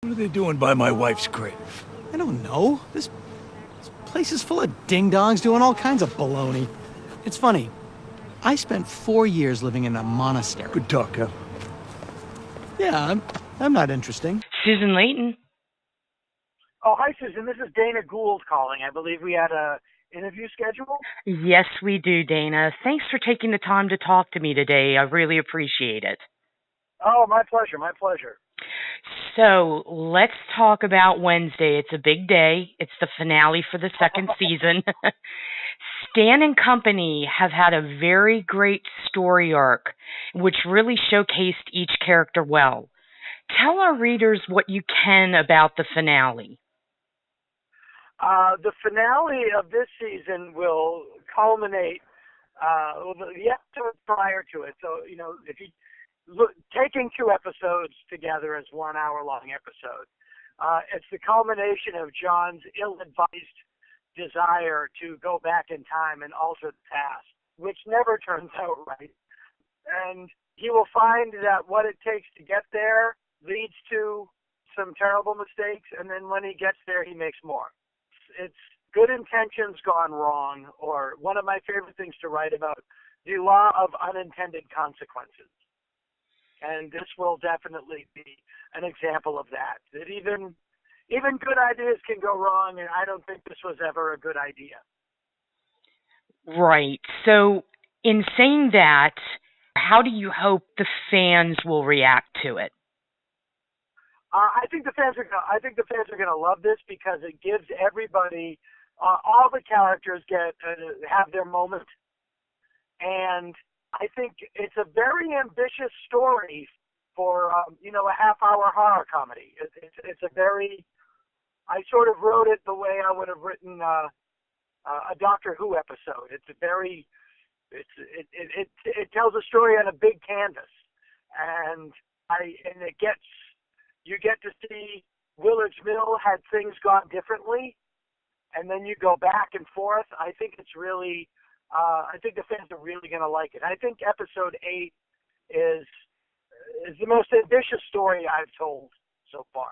What are they doing by my wife's grave? I don't know. This place is full of ding-dongs doing all kinds of baloney. It's funny. I spent 4 years living in a monastery. Good talk, huh? Yeah, I'm not interesting. Susan Layton. Oh, hi, Susan. This is Dana Gould calling. I believe we had a interview scheduled. Yes, we do, Dana. Thanks for taking the time to talk to me today. I really appreciate it. Oh, my pleasure. My pleasure. So let's talk about Wednesday. It's a big day. It's the finale for the second season. Stan and company have had a very great story arc, which really showcased each character well. Tell our readers what you can about the finale. The finale of this season will culminate the episode prior to it. So, if you look, taking 2 episodes together as 1 hour-long episode, it's the culmination of John's ill-advised desire to go back in time and alter the past, which never turns out right. And he will find that what it takes to get there leads to some terrible mistakes, and then when he gets there, he makes more. It's good intentions gone wrong, or one of my favorite things to write about, the law of unintended consequences. And this will definitely be an example of that. That even good ideas can go wrong, and I don't think this was ever a good idea. Right. So, in saying that, how do you hope the fans will react to it? I think the fans are going to love this because it gives everybody, all the characters have their moment, and I think it's a very ambitious story for a half-hour horror comedy. It's a very, I sort of wrote it the way I would have written a Doctor Who episode. It tells a story on a big canvas, and you get to see Willard's Mill had things gone differently, and then you go back and forth. I think it's really, I think the fans are really going to like it. I think episode 8 is the most ambitious story I've told so far.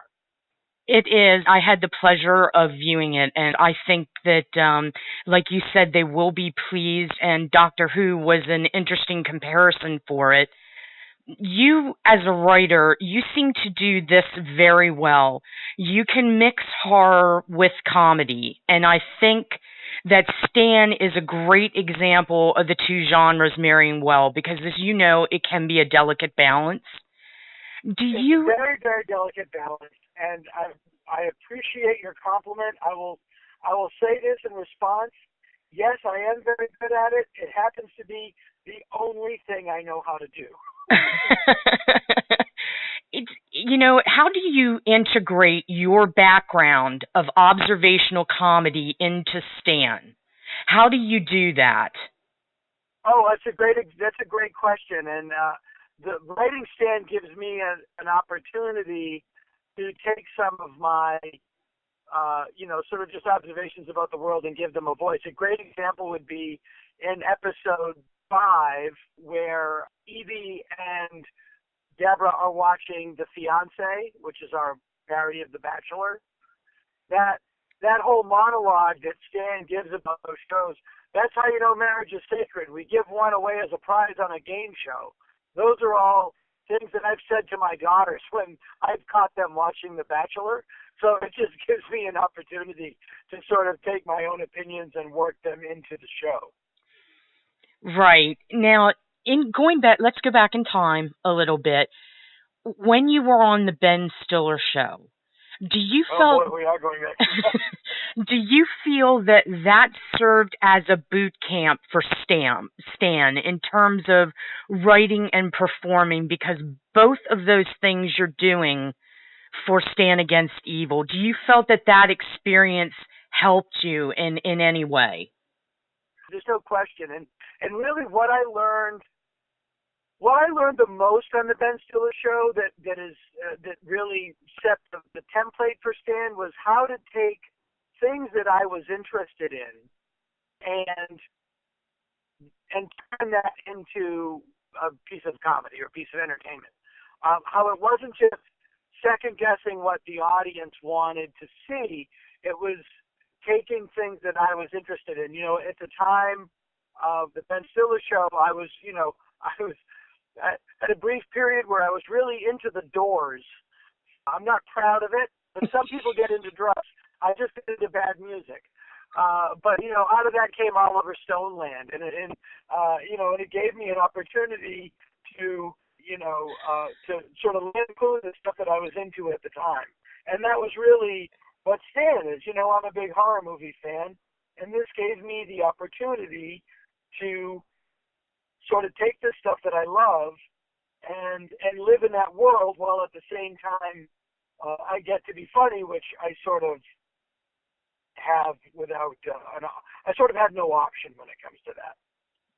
It is. I had the pleasure of viewing it, and I think that, like you said, they will be pleased, and Doctor Who was an interesting comparison for it. You, as a writer, you seem to do this very well. You can mix horror with comedy, and I think that Stan is a great example of the two genres marrying well, because as you know, it can be a delicate balance. It's a very, very delicate balance, and I appreciate your compliment. I will say this in response. Yes, I am very good at it. It happens to be the only thing I know how to do. How do you integrate your background of observational comedy into Stan? How do you do that? Oh, that's a great question, and the writing Stan gives me an opportunity to take some of my, sort of just observations about the world and give them a voice. A great example would be in episode 5, where Evie and Deborah are watching The Fiancé, which is our parody of The Bachelor. That whole monologue that Stan gives about those shows, that's how you know marriage is sacred. We give one away as a prize on a game show. Those are all things that I've said to my daughters when I've caught them watching The Bachelor. So it just gives me an opportunity to sort of take my own opinions and work them into the show. Right. Now, in going back, let's go back in time a little bit. When you were on the Ben Stiller show, do you we are going back. do you feel that served as a boot camp for Stan in terms of writing and performing? Because both of those things you're doing for Stan Against Evil, do you felt that experience helped you in any way? There's no question, and really what I learned the most on the Ben Stiller show that really set the template for Stan was how to take things that I was interested in and turn that into a piece of comedy or a piece of entertainment. How it wasn't just second guessing what the audience wanted to see. It was taking things that I was interested in. At the time of the Ben Stiller show, I was at a brief period where I was really into the Doors. I'm not proud of it, but some people get into drugs. I just get into bad music. But out of that came Oliver Stone land, and it gave me an opportunity to sort of include the stuff that I was into at the time. And that was really what Stan is. I'm a big horror movie fan, and this gave me the opportunity to sort of take this stuff that I love and live in that world, while at the same time I get to be funny, which I sort of have without I sort of have no option when it comes to that.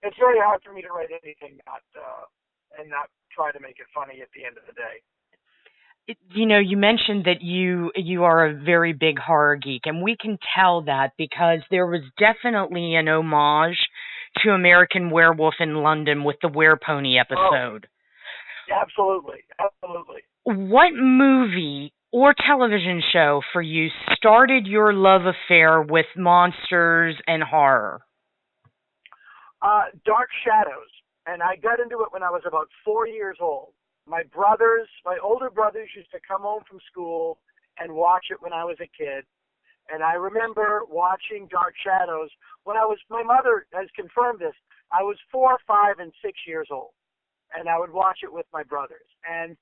It's very hard for me to write anything and not try to make it funny at the end of the day. You mentioned that you are a very big horror geek, and we can tell that because there was definitely an homage to American Werewolf in London with the Werepony episode. Oh, absolutely. What movie or television show for you started your love affair with monsters and horror? Dark Shadows, and I got into it when I was about 4 years old. My older brothers used to come home from school and watch it when I was a kid. And I remember watching Dark Shadows when my mother has confirmed this, I was 4, 5, and 6 years old. And I would watch it with my brothers. And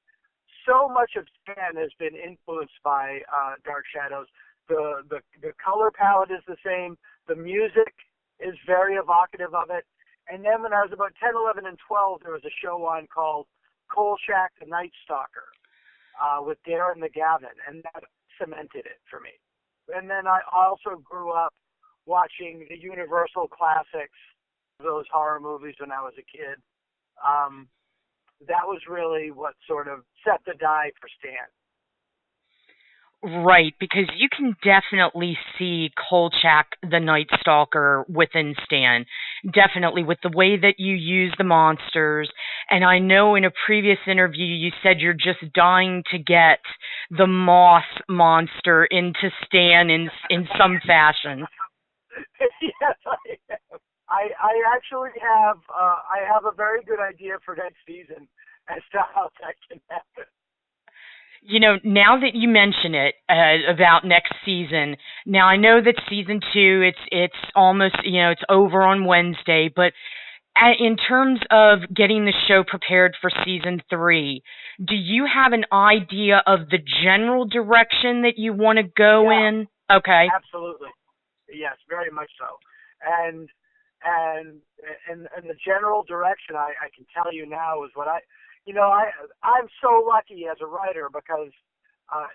so much of Stan has been influenced by Dark Shadows. The color palette is the same. The music is very evocative of it. And then when I was about 10, 11, and 12, there was a show on called Kolchak the Night Stalker with Darren McGavin, and that cemented it for me. And then I also grew up watching the Universal classics, those horror movies when I was a kid. That was really what sort of set the die for Stan. Right, because you can definitely see Kolchak the Night Stalker within Stan. Definitely, with the way that you use the monsters. And I know in a previous interview you said you're just dying to get the moss monster into Stan in some fashion. Yes, I am. I actually have I have a very good idea for next season as to how that can happen. Now that you mention it about next season, now I know that season 2, it's almost, it's over on Wednesday, but in terms of getting the show prepared for season 3, do you have an idea of the general direction that you want to go in? Okay. Absolutely. Yes, very much so. And the general direction I can tell you now is what I'm so lucky as a writer because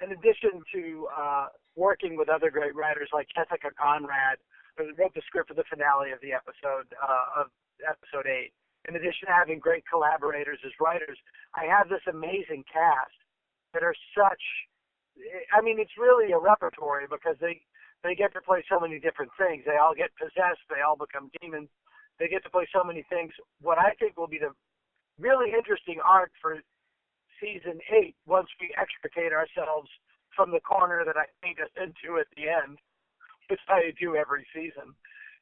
in addition to working with other great writers like Jessica Conrad, who wrote the script for the finale of the episode 8, in addition to having great collaborators as writers, I have this amazing cast that are it's really a repertory because they get to play so many different things. They all get possessed. They all become demons. They get to play so many things. What I think will be the really interesting arc for season 8, once we extricate ourselves from the corner that I paint us into at the end, which I do every season,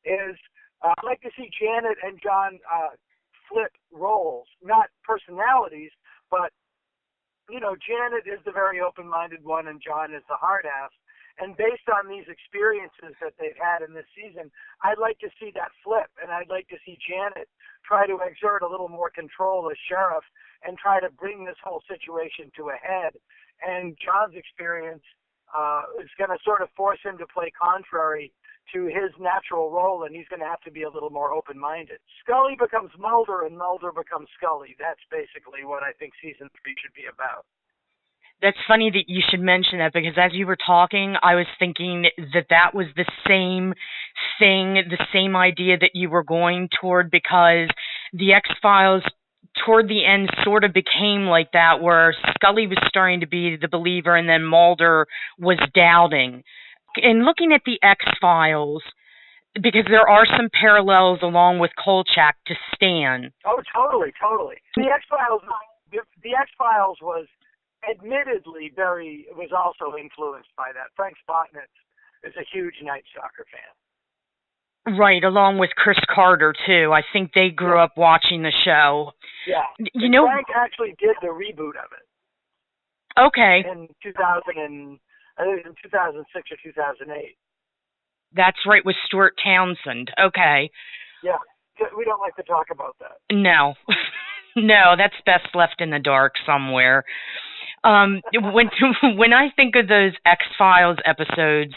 is I'd like to see Janet and John flip roles, not personalities, but Janet is the very open-minded one and John is the hard-ass. And based on these experiences that they've had in this season, I'd like to see that flip, and I'd like to see Janet try to exert a little more control as sheriff and try to bring this whole situation to a head. And John's experience is going to sort of force him to play contrary to his natural role, and he's going to have to be a little more open-minded. Scully becomes Mulder, and Mulder becomes Scully. That's basically what I think season 3 should be about. That's funny that you should mention that because as you were talking, I was thinking that was the same thing, the same idea that you were going toward because the X-Files toward the end sort of became like that where Scully was starting to be the believer and then Mulder was doubting. And looking at the X-Files, because there are some parallels along with Kolchak to Stan. Oh, totally. The X-Files was admittedly was also influenced by that. Frank Spotnitz is a huge Night Stalker fan. Right, along with Chris Carter, too. I think they grew up watching the show. Yeah. You know, Frank actually did the reboot of it. Okay. In 2006 or 2008. That's right, with Stuart Townsend. Okay. Yeah, we don't like to talk about that. No. No, that's best left in the dark somewhere. When I think of those X-Files episodes,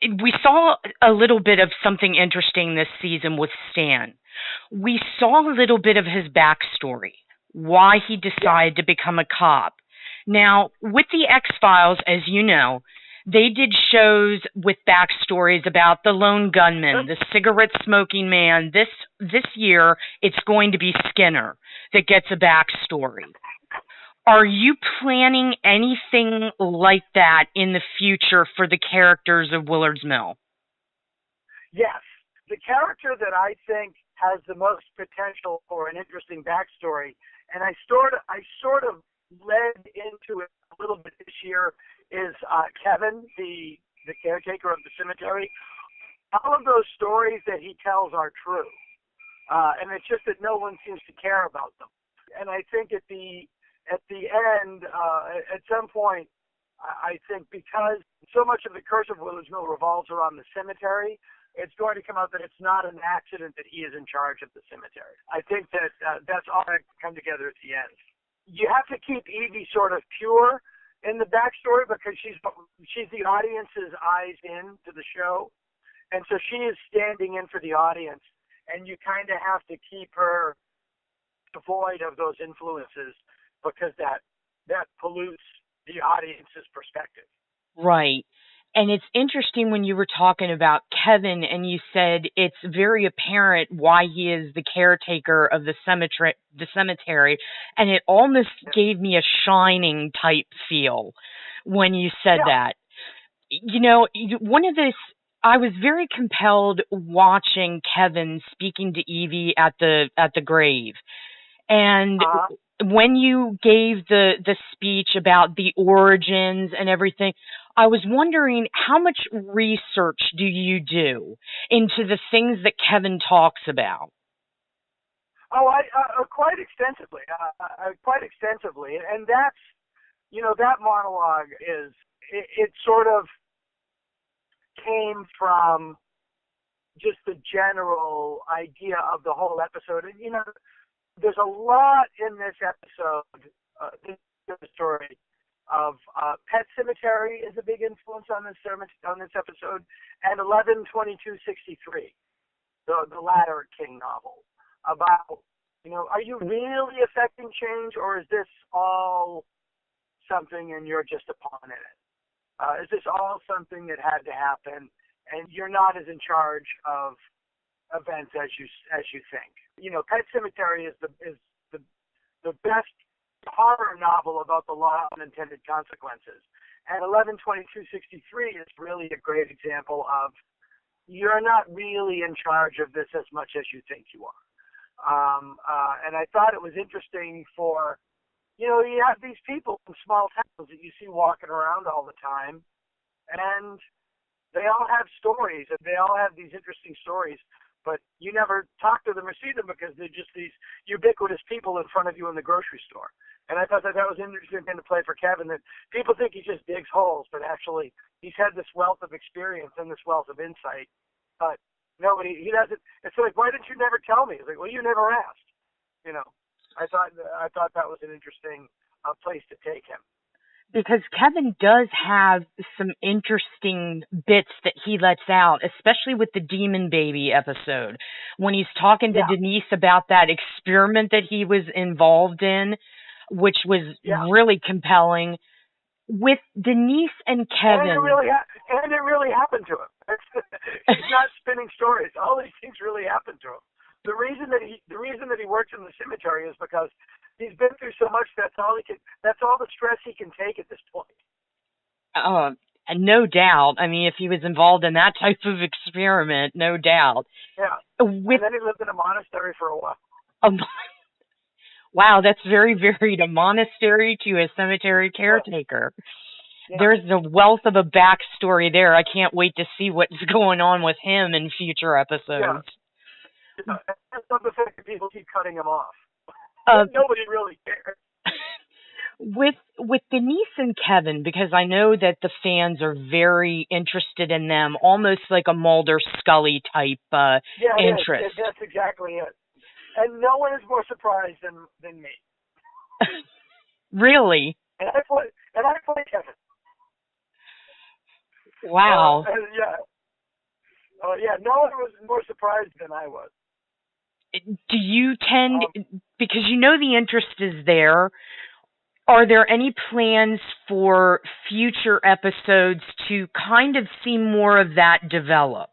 we saw a little bit of something interesting this season with Stan. We saw a little bit of his backstory, why he decided to become a cop. Now, with the X-Files, as you know, they did shows with backstories about the lone gunman, the cigarette-smoking man. This year, it's going to be Skinner that gets a backstory. Are you planning anything like that in the future for the characters of Willard's Mill? Yes. The character that I think has the most potential for an interesting backstory, and I sort of led into it a little bit this year, is Kevin, the caretaker of the cemetery. All of those stories that he tells are true, and it's just that no one seems to care about them. And I think at the end, at some point, I think because so much of the Curse of Willard's Mill revolves around the cemetery, it's going to come out that it's not an accident that he is in charge of the cemetery. I think that that's all going to come together at the end. You have to keep Evie sort of pure in the backstory because she's the audience's eyes in to the show, and so she is standing in for the audience, and you kind of have to keep her devoid of those influences because that pollutes the audience's perspective. Right. And it's interesting when you were talking about Kevin and you said it's very apparent why he is the caretaker of the cemetery, and it almost gave me a Shining type feel when you said that. You know, I was very compelled watching Kevin speaking to Evie at the grave. And when you gave the speech about the origins and everything, I was wondering how much research do you do into the things that Kevin talks about? Oh, I quite extensively. Quite extensively, and that's, that monologue it sort of came from just the general idea of the whole episode, and there's a lot in this episode, this story of Pet Cemetery is a big influence on this episode, and 11/22/63, the Ladder King novel, about, are you really affecting change, or is this all something and you're just a pawn in it? Is this all something that had to happen and you're not as in charge of events as you think? Pet Cemetery is the best horror novel about the law of unintended consequences. And 11/22/63 is really a great example of you're not really in charge of this as much as you think you are. And I thought it was interesting for, you have these people in small towns that you see walking around all the time, and they all have stories, and they all have these interesting stories, but you never talk to them or see them because they're just these ubiquitous people in front of you in the grocery store. And I thought that was an interesting thing to play for Kevin, that people think he just digs holes, but actually he's had this wealth of experience and this wealth of insight. But he doesn't. It's like, why didn't you never tell me? It's like, well, you never asked. I thought that was an interesting place to take him. Because Kevin does have some interesting bits that he lets out, especially with the Demon Baby episode, when he's talking to Denise about that experiment that he was involved in, which was really compelling. With Denise and Kevin, and it really happened to him. He's not spinning stories. All these things really happened to him. The reason that he works in the cemetery is because he's been through so much. That's all the stress he can take at this point. No doubt. I mean, if he was involved in that type of experiment, no doubt. Yeah. And then he lived in a monastery for a while. Wow, that's very varied. A monastery to a cemetery caretaker. Yeah. There's the wealth of a backstory there. I can't wait to see what's going on with him in future Yeah. episodes. Yeah. And some of the fact that people keep cutting him off. Uh, Nobody really cares. with Denise and Kevin, because I know that the fans are very interested in them, almost like a Mulder Scully type Yeah, interest. that's exactly it. And no one is more surprised than me. Really? And I play Kevin. Wow. Yeah. Yeah, no one was more surprised than I was. Do you tend, because you know the interest is there, are there any plans for future episodes to kind of see more of that develop?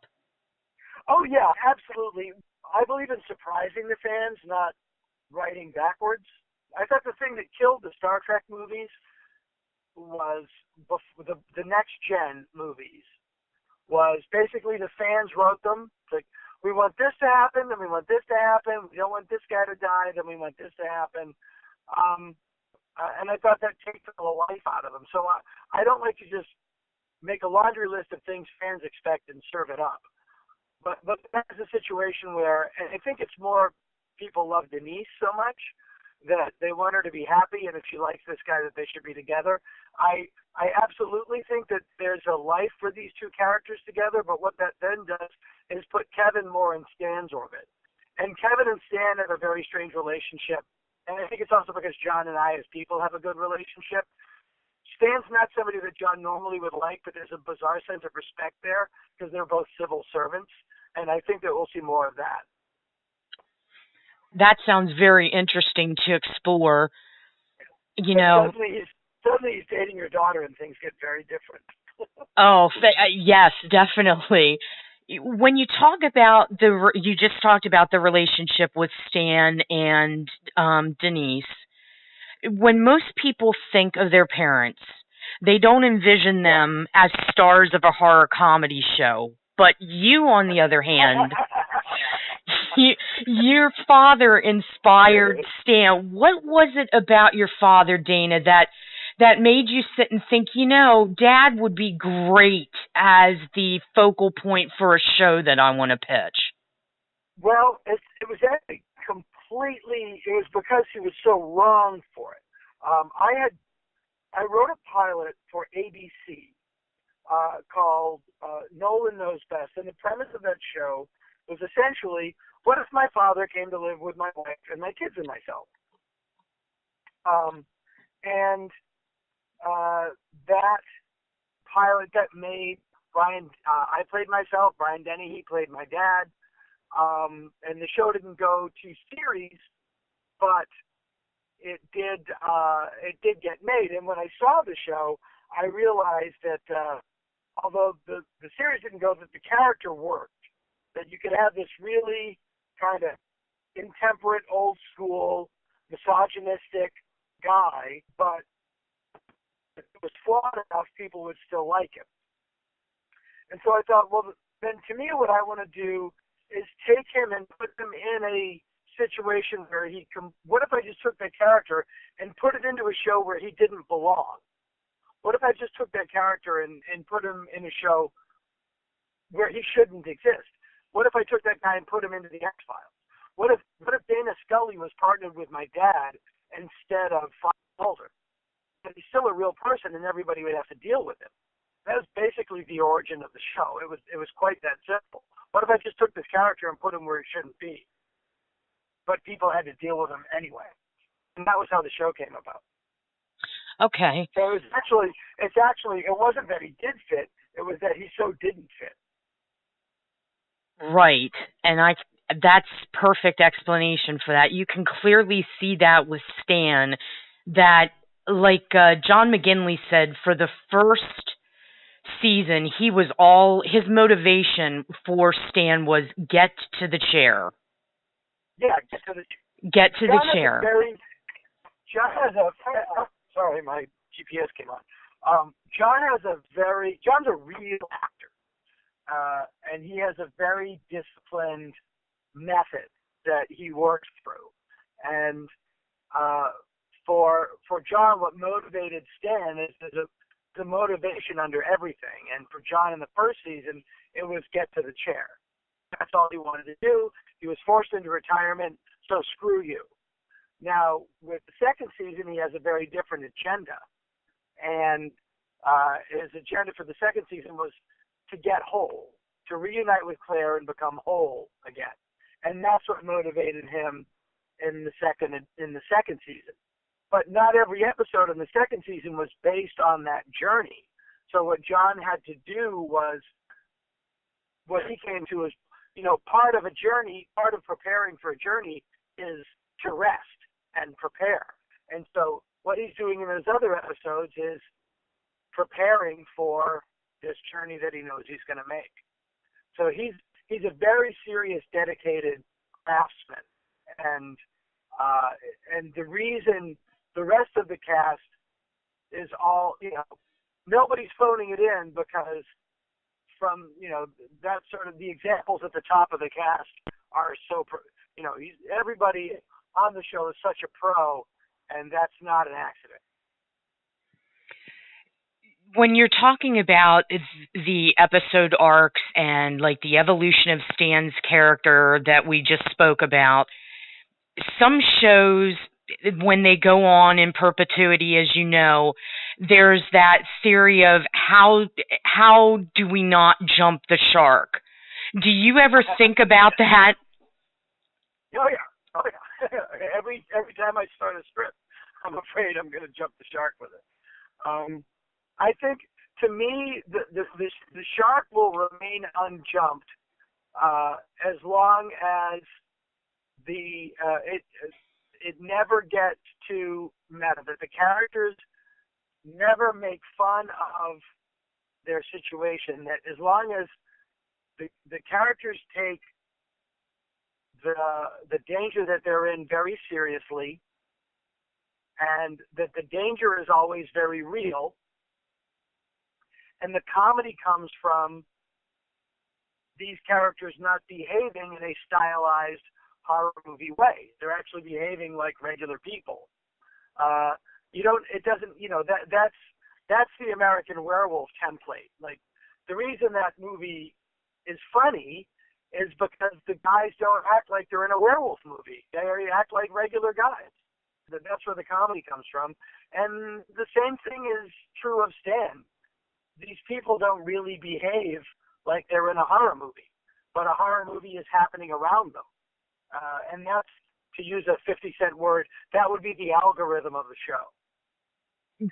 Oh, yeah, absolutely. I believe in surprising the fans, not writing backwards. I thought the thing that killed the Star Trek movies was the next gen movies. Was basically the fans wrote them. Like, we want this to happen, then we want this to happen. We don't want this guy to die, then we want this to happen. And I thought that takes the life out of them. So I don't like to just make a laundry list of things fans expect and serve it up. But that's a situation where, and I think it's more people love Denise so much that they want her to be happy, and if she likes this guy, that they should be together. I absolutely think that there's a life for these two characters together, but what that then does is put Kevin more in Stan's orbit. And Kevin and Stan have a very strange relationship, and I think it's also because John and I as people have a good relationship. Stan's not somebody that John normally would like, but there's a bizarre sense of respect there because they're both civil servants, and I think that we'll see more of that. That sounds very interesting to explore. You know, suddenly he's dating your daughter, and things get very different. Yes, definitely. When you talk about you just talked about the relationship with Stan and Denise. When most people think of their parents, they don't envision them as stars of a horror comedy show. But you, on the other hand, your father inspired Stan. What was it about your father, Dana, that made you sit and think, Dad would be great as the focal point for a show that I want to pitch? Well, it was actually it was because he was so wrong for it. I wrote a pilot for ABC called Nolan Knows Best, and the premise of that show was essentially, what if my father came to live with my wife and my kids and myself? That pilot that made Brian, I played myself, Brian Denny, he played my dad, and the show didn't go to series, but it did get made. And when I saw the show, I realized that although the series didn't go, that the character worked. That you could have this really kind of intemperate, old school, misogynistic guy, but if it was flawed enough, people would still like him. And so I thought, well, then to me, what I want to do is take him and put him in a situation where what if I just took that character and put it into a show where he didn't belong? What if I just took that character and put him in a show where he shouldn't exist? What if I took that guy and put him into the X-Files? What if Dana Scully was partnered with my dad instead of Mulder? But he's still a real person, and everybody would have to deal with him. That was basically the origin of the show. It was quite that simple. What if I just took this character and put him where he shouldn't be? But people had to deal with him anyway, and that was how the show came about. Okay. So it wasn't that he did fit; it was that he so didn't fit. Right, and that's perfect explanation for that. You can clearly see that with Stan, that like John McGinley said, for the first season, his motivation for Stan was get to the chair. Yeah, get to the chair. Sorry, my GPS came on. John's a real actor. And he has a very disciplined method that he works through. And for John, what motivated Stan is the motivation under everything. And for John in the first season, it was get to the chair. That's all he wanted to do. He was forced into retirement, so screw you. Now, with the second season, he has a very different agenda. And his agenda for the second season was to get whole, to reunite with Claire and become whole again. And that's what motivated him in the second season. But not every episode in the second season was based on that journey. So what John had to do was, what he came to is, part of a journey, part of preparing for a journey is to rest and prepare. And so what he's doing in those other episodes is preparing for this journey that he knows he's going to make. So he's a very serious, dedicated craftsman. And the reason the rest of the cast is all, nobody's phoning it in, because from, that's sort of the examples at the top of the cast are so, everybody on the show is such a pro, and that's not an accident. When you're talking about the episode arcs and like the evolution of Stan's character that we just spoke about, some shows, when they go on in perpetuity, as you know, there's that theory of how do we not jump the shark? Do you ever think about that? Oh yeah. Every time I start a script, I'm afraid I'm going to jump the shark with it. I think, to me, the shark will remain unjumped as long as it never gets too meta. That the characters never make fun of their situation. That as long as the characters take the danger that they're in very seriously, and that the danger is always very real, and the comedy comes from these characters not behaving in a stylized horror movie way. They're actually behaving like regular people. That's the American Werewolf template. Like, the reason that movie is funny is because the guys don't act like they're in a werewolf movie. They act like regular guys. That's where the comedy comes from. And the same thing is true of Stan. These people don't really behave like they're in a horror movie, but a horror movie is happening around them. And that's, to use a 50-cent word, that would be the algorithm of the show.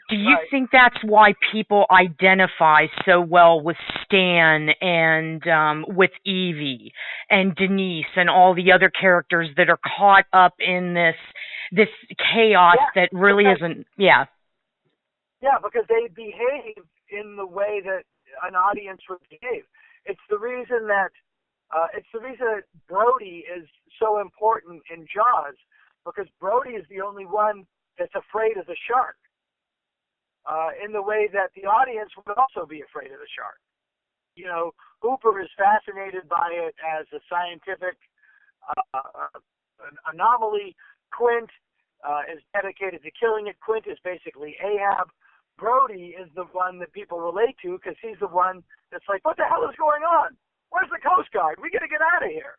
Do you think that's why people identify so well with Stan and with Evie and Denise and all the other characters that are caught up in this chaos that really isn't? Yeah. Yeah, because they behave in the way that an audience would behave. It's the reason that Brody is so important in Jaws, because Brody is the only one that's afraid of the shark. In the way that the audience would also be afraid of the shark. Hooper is fascinated by it as a scientific anomaly. Quint is dedicated to killing it. Quint is basically Ahab. Brody is the one that people relate to, because he's the one that's like, what the hell is going on? Where's the Coast Guard? We got to get out of here.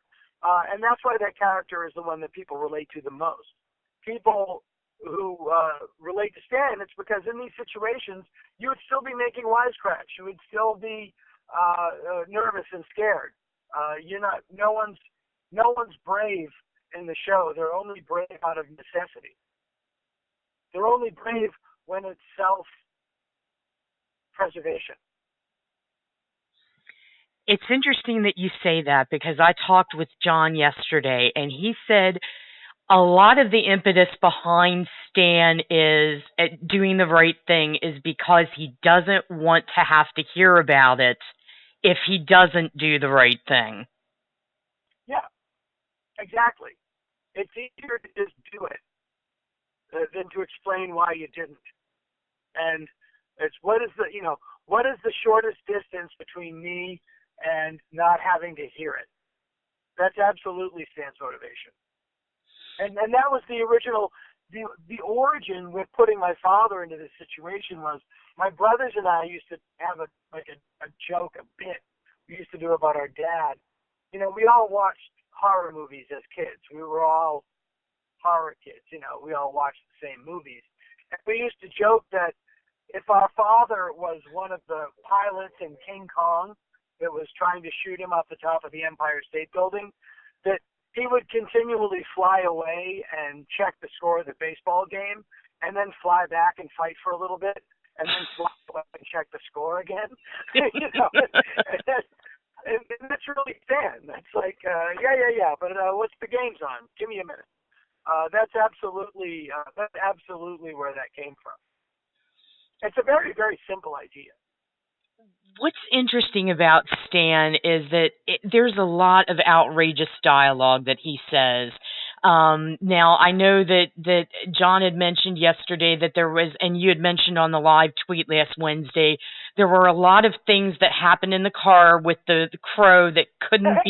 And that's why that character is the one that people relate to the most. People who relate to Stan, it's because in these situations, you would still be making wisecracks. You would still be nervous and scared. No one's brave in the show. They're only brave out of necessity. They're only brave when it's self-preservation. It's interesting that you say that, because I talked with John yesterday, and he said a lot of the impetus behind Stan is doing the right thing is because he doesn't want to have to hear about it if he doesn't do the right thing. Yeah, exactly. It's easier to just do it than to explain why you didn't. And it's what is the shortest distance between me and not having to hear it. That's absolutely Stan's motivation. And that was the original the origin with putting my father into this situation was my brothers and I used to have a joke, a bit we used to do about our dad. You know, we all watched horror movies as kids. We were all horror kids, you know. We all watched the same movies. And we used to joke that if our father was one of the pilots in King Kong that was trying to shoot him off the top of the Empire State Building, that he would continually fly away and check the score of the baseball game and then fly back and fight for a little bit and then fly away and check the score again. You know, and that's really thin. That's like, yeah, but what's the game's on? Give me a minute. That's absolutely where that came from. It's a very, very simple idea. What's interesting about Stan is that there's a lot of outrageous dialogue that he says. Now, I know that John had mentioned yesterday that there was, and you had mentioned on the live tweet last Wednesday, there were a lot of things that happened in the car with the crow that couldn't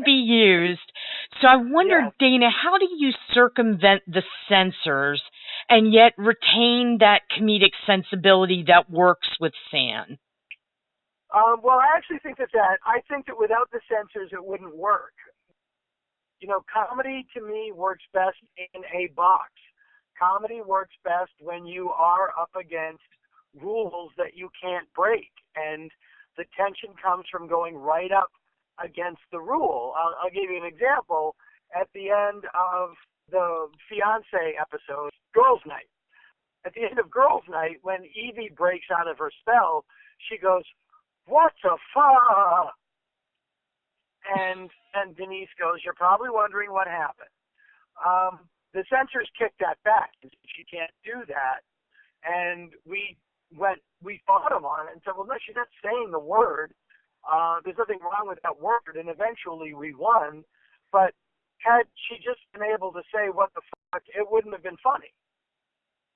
be used. So I wondered, yeah. Dana, how do you circumvent the censors and yet retain that comedic sensibility that works with Stan? Well, I actually think I think that without the censors, it wouldn't work. You know, comedy to me works best in a box. Comedy works best when you are up against rules that you can't break, and the tension comes from going right up against the rule. I'll give you an example. At the end of the Fiancé episode, Girls' Night. At the end of Girls' Night, when Evie breaks out of her spell, she goes, "What the fuck?" And Denise goes, "You're probably wondering what happened." The censors kicked that back. She can't do that. And we fought them on it and said, well, no, she's not saying the word. There's nothing wrong with that word. And eventually we won. But had she just been able to say what the fuck, it wouldn't have been funny.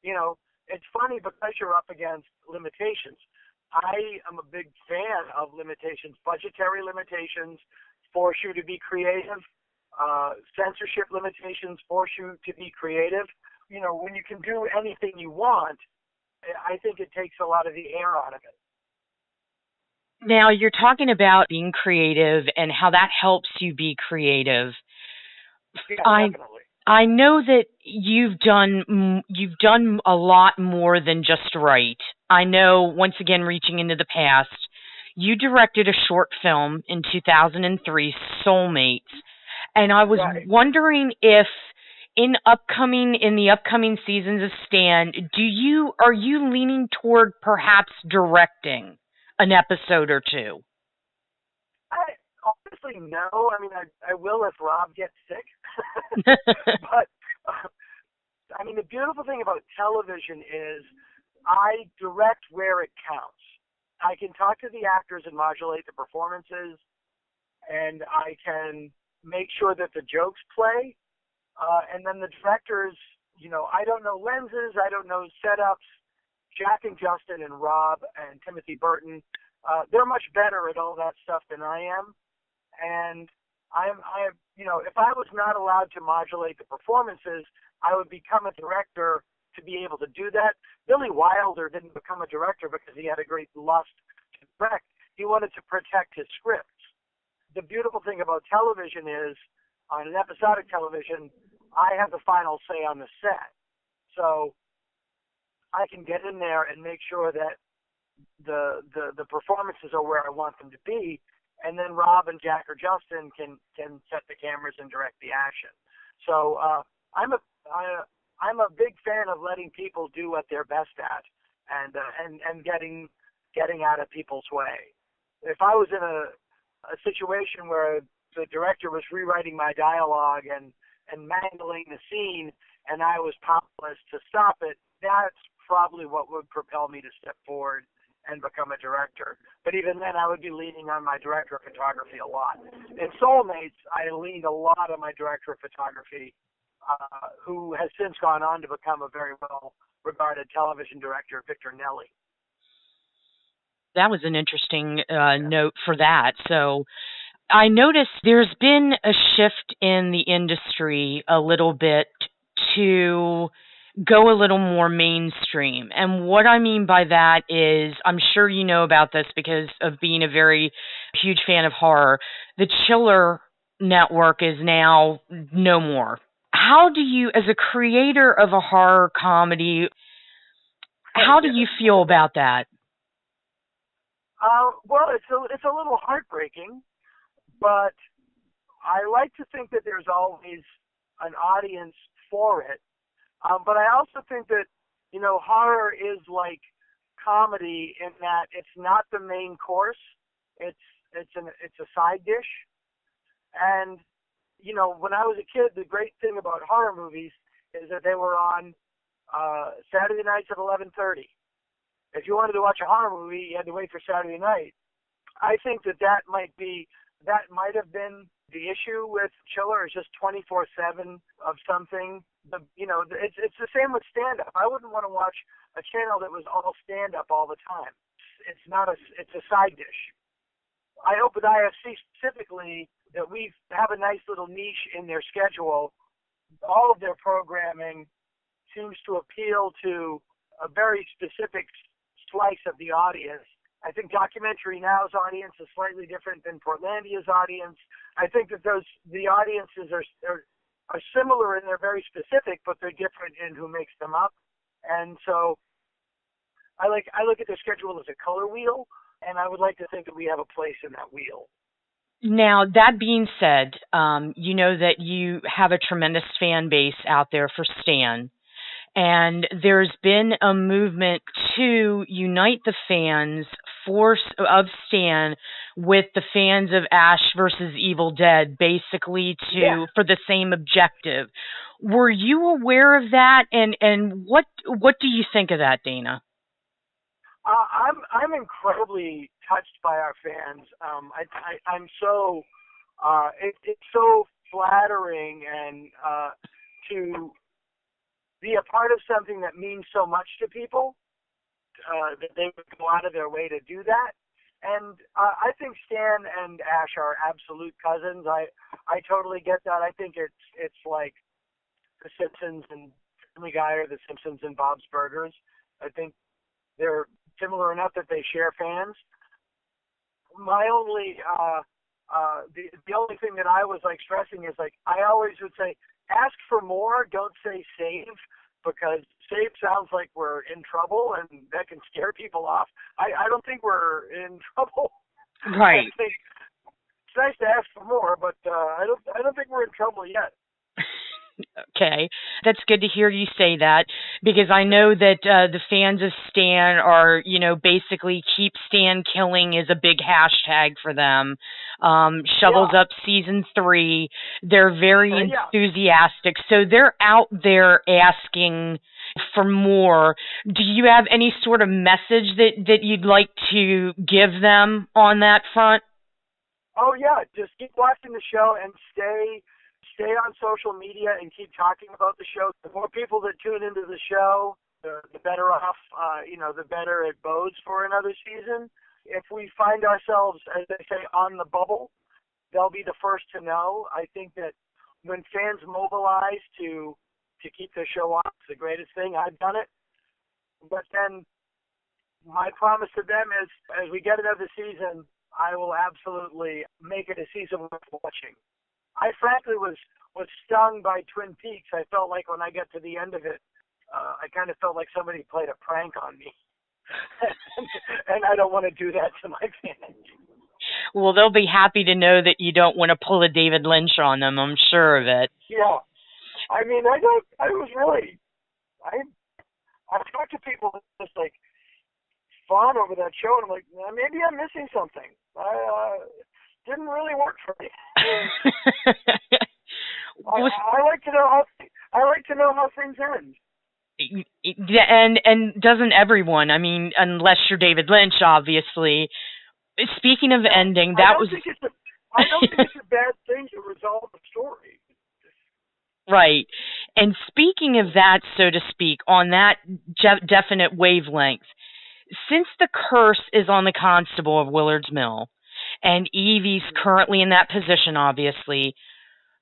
You know, it's funny because you're up against limitations. I am a big fan of limitations. Budgetary limitations force you to be creative. Censorship limitations force you to be creative. You know, when you can do anything you want, I think it takes a lot of the air out of it. Now, you're talking about being creative and how that helps you be creative. Yeah, definitely. I know that you've done a lot more than just write. I know, once again, reaching into the past, you directed a short film in 2003, Soulmates, and I was wondering if in the upcoming seasons of Stan, are you leaning toward perhaps directing an episode or two? Honestly, no. I mean, I will if Rob gets sick. But, I mean, the beautiful thing about television is I direct where it counts. I can talk to the actors and modulate the performances, and I can make sure that the jokes play. And then the directors, you know, I don't know lenses, I don't know setups. Jack and Justin and Rob and Timothy Burton, they're much better at all that stuff than I am. And you know, if I was not allowed to modulate the performances, I would become a director to be able to do that. Billy Wilder didn't become a director because he had a great lust to direct. He wanted to protect his scripts. The beautiful thing about television is, on an episodic television, I have the final say on the set. So I can get in there and make sure that the performances are where I want them to be, and then Rob and Jack or Justin can set the cameras and direct the action. So I'm a big fan of letting people do what they're best at, and getting out of people's way. If I was in a situation where the director was rewriting my dialogue and mangling the scene, and I was powerless to stop it, that's probably what would propel me to step forward and become a director. But even then, I would be leaning on my director of photography a lot. In Soulmates, I leaned a lot on my director of photography, who has since gone on to become a very well-regarded television director, Victor Nelly. That was an interesting note for that. So I noticed there's been a shift in the industry a little bit to go a little more mainstream. And what I mean by that is, I'm sure you know about this because of being a very huge fan of horror. The Chiller network is now no more. How do you, as a creator of a horror comedy, how do you feel about that? Well, it's a little heartbreaking, but I like to think that there's always an audience for it. But I also think that, horror is like comedy in that it's not the main course. It's a side dish. And, when I was a kid, the great thing about horror movies is that they were on Saturday nights at 11:30. If you wanted to watch a horror movie, you had to wait for Saturday night. I think that might have been the issue with Chiller, is just 24/7 of something. It's the same with stand-up. I wouldn't want to watch a channel that was all stand-up all the time. It's a side dish. I hope with IFC specifically that we have a nice little niche in their schedule. All of their programming seems to appeal to a very specific slice of the audience. I think Documentary Now's audience is slightly different than Portlandia's audience. I think that the audiences are similar and they're very specific, but they're different in who makes them up. And so I look at their schedule as a color wheel, and I would like to think that we have a place in that wheel. Now, that being said, you know that you have a tremendous fan base out there for Stan. And there's been a movement to unite the fans of Stan with the fans of Ash versus Evil Dead, basically for the same objective. Were you aware of that? And what do you think of that, Dana? I'm incredibly touched by our fans. I'm so it's so flattering and to be a part of something that means so much to people, that they would go out of their way to do that. And I think Stan and Ash are absolute cousins. I totally get that. I think it's like The Simpsons and Family Guy, or The Simpsons and Bob's Burgers. I think they're similar enough that they share fans. My only the only thing that I was stressing is I always would say, ask for more, don't say save, because save sounds like we're in trouble and that can scare people off. I don't think we're in trouble. Right. I think it's nice to ask for more, but I don't think we're in trouble yet. Okay, that's good to hear you say that, because I know that the fans of Stan are, basically keep Stan killing is a big hashtag for them. Shovels Up season 3, they're very enthusiastic, so they're out there asking for more. Do you have any sort of message that you'd like to give them on that front? Oh yeah, just keep watching the show and stay on social media and keep talking about the show. The more people that tune into the show, the better off, the better it bodes for another season. If we find ourselves, as they say, on the bubble, they'll be the first to know. I think that when fans mobilize to keep the show on, it's the greatest thing. I've done it. But then my promise to them is, as we get another season, I will absolutely make it a season worth watching. I frankly was stung by Twin Peaks. I felt like when I got to the end of it, I kind of felt like somebody played a prank on me. And I don't want to do that to my fans. Well, they'll be happy to know that you don't want to pull a David Lynch on them. I'm sure of it. Yeah. I mean, I talk to people just fawn over that show, and I'm like, maybe I'm missing something. Didn't really work for me. I like to know how things end. And doesn't everyone? I mean, unless you're David Lynch, obviously. Speaking of ending, I don't think it's a bad thing to resolve the story. Right. And speaking of that, so to speak, on that definite wavelength, since the curse is on the constable of Willard's Mill, and Evie's currently in that position, obviously,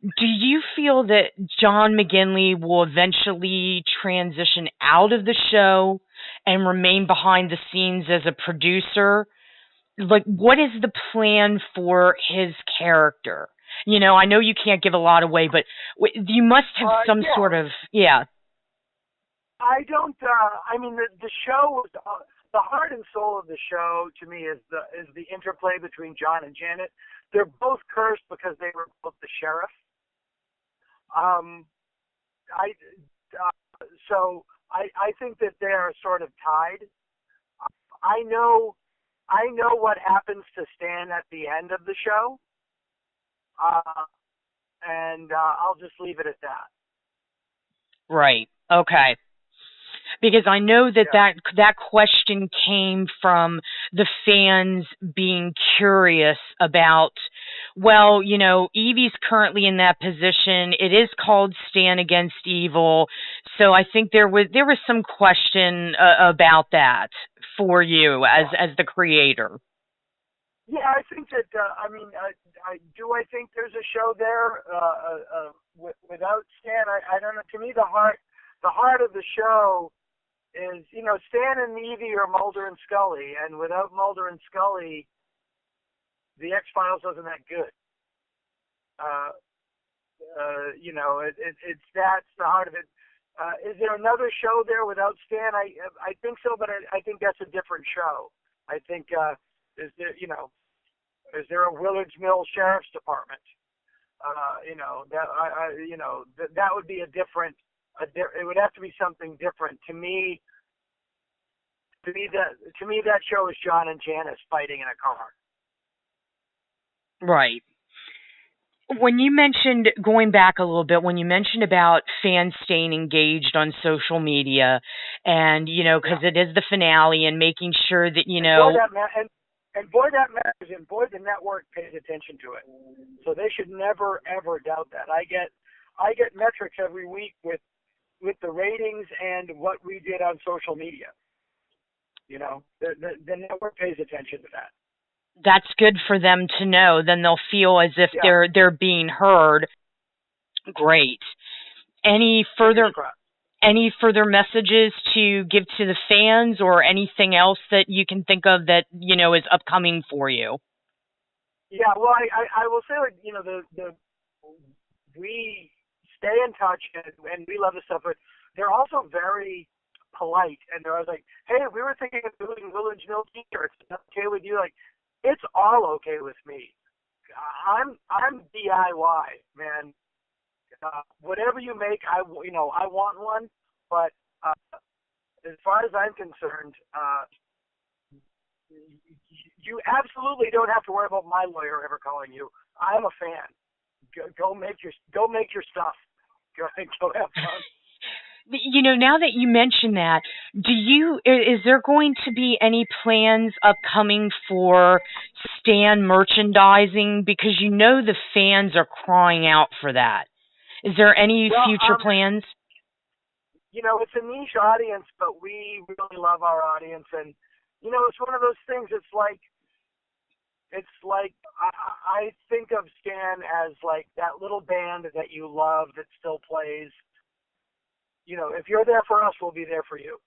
Do you feel that John McGinley will eventually transition out of the show and remain behind the scenes as a producer? Like, what is the plan for his character? I know you can't give a lot away, but you must have some Yeah. sort of, yeah. I don't. I mean, the show was the heart and soul of the show to me is the interplay between John and Janet. They're both cursed because they were both the sheriff. I think that they are sort of tied. I know what happens to Stan at the end of the show, and I'll just leave it at that. Right. Okay. Because I know that question came from the fans being curious about, well, Evie's currently in that position. It is called Stan Against Evil. So I think there was some question about that for you as the creator. Yeah, I think that. I think there's a show there without Stan. I don't know. To me, the heart of the show is, Stan and Evie are Mulder and Scully, and without Mulder and Scully, the X-Files wasn't that good. That's the heart of it. Is there another show there without Stan? I think so, but I think that's a different show. I think is there a Willards Mill Sheriff's Department? That would be a different. It would have to be something different. To me, that show is John and Janice fighting in a car. Right. When you mentioned, going back a little bit, when you mentioned about fans staying engaged on social media, and because it is the finale, and making sure that Boy, that matters, and boy, the network pays attention to it. So they should never ever doubt that. I get metrics every week with the ratings and what we did on social media. The network pays attention to that. That's good for them to know. Then they'll feel as if they're being heard. Great. Any further messages to give to the fans, or anything else that you can think of that is upcoming for you? Yeah, well, I will say, we stay in touch and we love this stuff, but they're also very polite, and they're always like, "Hey, we were thinking of doing Village Mill T-shirts. Is that okay with you?" Like, it's all okay with me. I'm DIY, man. Whatever you make, I want one. But as far as I'm concerned, you absolutely don't have to worry about my lawyer ever calling you. I'm a fan. Go make your stuff. Go have fun. Now that you mention that, is there going to be any plans upcoming for Stan merchandising? Because the fans are crying out for that. Is there any future plans? It's a niche audience, but we really love our audience, and it's one of those things. It's like I think of Stan as like that little band that you love that still plays. If you're there for us, we'll be there for you.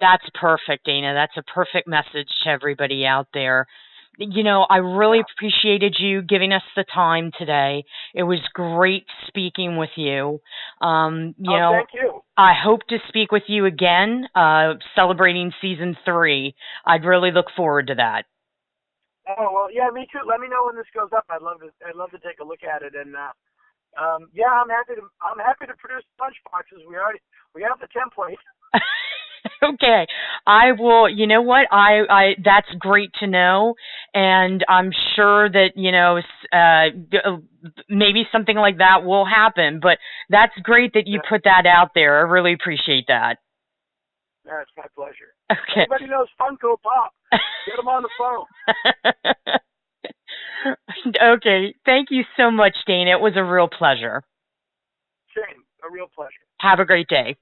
That's perfect, Dana. That's a perfect message to everybody out there. I really appreciated you giving us the time today. It was great speaking with you. Thank you. I hope to speak with you again, celebrating season 3. I'd really look forward to that. Oh, well, yeah, me too. Let me know when this goes up. I'd love to take a look at it, and I'm happy to produce lunch boxes. We have the template. Okay. I will, what? I that's great to know, and I'm sure that, maybe something like that will happen, but that's great that you put that out there. I really appreciate that. That's my pleasure. Okay. Everybody knows Funko Pop. Get them on the phone. Okay. Thank you so much, Dana. It was a real pleasure. Same. A real pleasure. Have a great day.